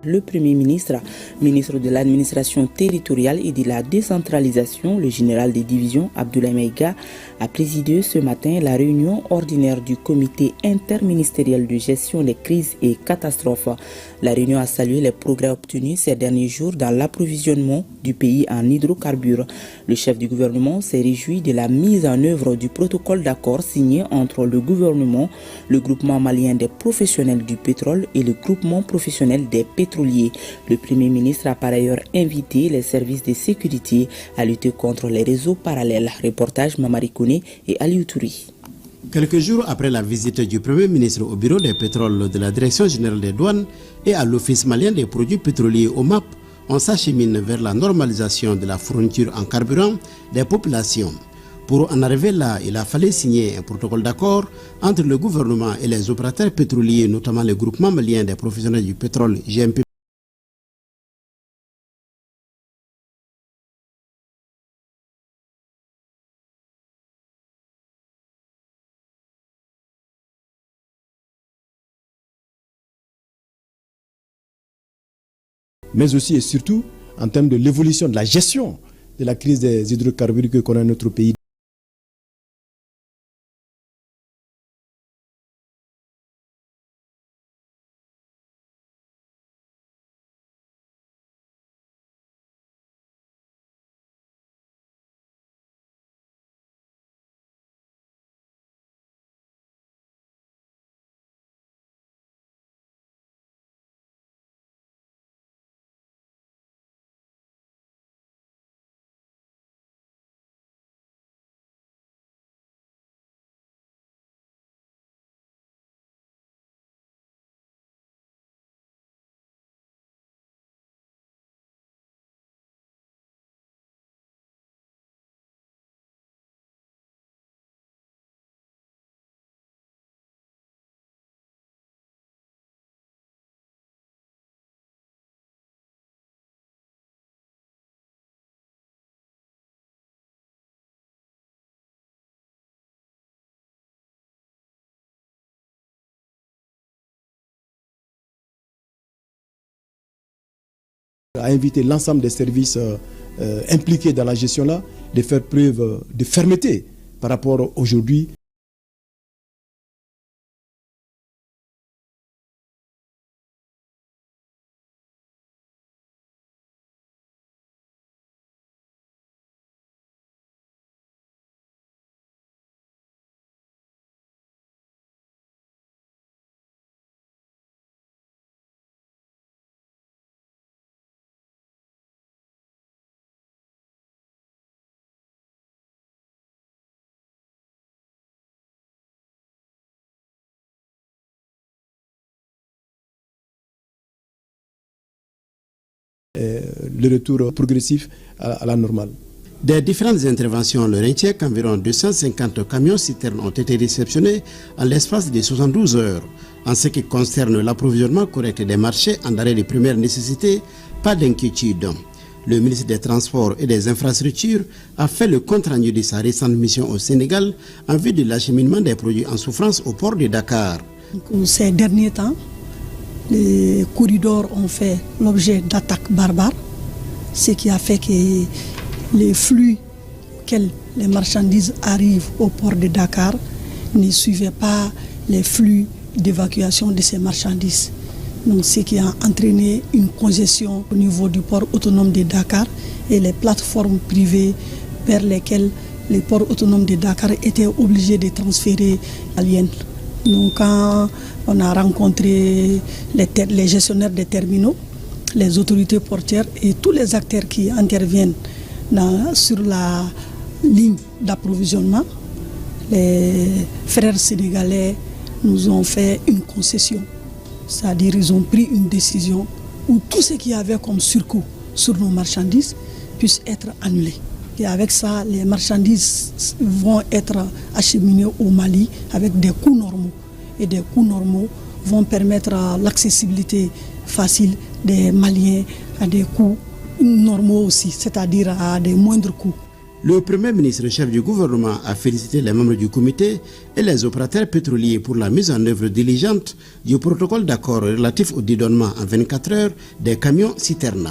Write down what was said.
Le Premier ministre, ministre de l'administration territoriale et de la décentralisation, le général des divisions Abdoulaye Maïga, a présidé ce matin la réunion ordinaire du comité interministériel de gestion des crises et catastrophes. La réunion a salué les progrès obtenus ces derniers jours dans l'approvisionnement du pays en hydrocarbures. Le chef du gouvernement s'est réjoui de la mise en œuvre du protocole d'accord signé entre le gouvernement, le groupement malien des professionnels du pétrole et le groupement professionnel des pétroliers. Le Premier ministre a par ailleurs invité les services de sécurité à lutter contre les réseaux parallèles. Reportage Mamari Kone et Aliou Touri. Quelques jours après la visite du Premier ministre au bureau des pétroles de la Direction générale des douanes et à l'Office malien des produits pétroliers OMAP, on s'achemine vers la normalisation de la fourniture en carburant des populations. Pour en arriver là, il a fallu signer un protocole d'accord entre le gouvernement et les opérateurs pétroliers, notamment le groupement malien des professionnels du pétrole GMP. Mais aussi et surtout en termes de l'évolution de la gestion de la crise des hydrocarbures que connaît notre pays. A invité l'ensemble des services impliqués dans la gestion-là de faire preuve de fermeté par rapport aujourd'hui. Le retour progressif à la normale. Des différentes interventions, le Rentier qu'environ 250 camions-citernes ont été réceptionnés en l'espace de 72 heures. En ce qui concerne l'approvisionnement correct des marchés en arrêt de première nécessité, pas d'inquiétude. Le ministre des Transports et des Infrastructures a fait le compte-rendu de sa récente mission au Sénégal en vue de l'acheminement des produits en souffrance au port de Dakar. Ces derniers temps, les corridors ont fait l'objet d'attaques barbares, ce qui a fait que les flux auxquels les marchandises arrivent au port de Dakar ne suivaient pas les flux d'évacuation de ces marchandises. Donc, ce qui a entraîné une congestion au niveau du port autonome de Dakar et les plateformes privées vers lesquelles les ports autonomes de Dakar étaient obligés de transférer à Lien. Donc, quand on a rencontré les gestionnaires des terminaux, les autorités portières et tous les acteurs qui interviennent sur la ligne d'approvisionnement, les frères sénégalais nous ont fait une concession. C'est-à-dire qu'ils ont pris une décision où tout ce qu'il y avait comme surcoût sur nos marchandises puisse être annulé. Et avec ça, les marchandises vont être acheminées au Mali avec des coûts normaux. Et des coûts normaux vont permettre l'accessibilité facile des Maliens à des coûts normaux aussi, c'est-à-dire à des moindres coûts. Le Premier ministre chef du gouvernement a félicité les membres du comité et les opérateurs pétroliers pour la mise en œuvre diligente du protocole d'accord relatif au dédouanement en 24 heures des camions citernes.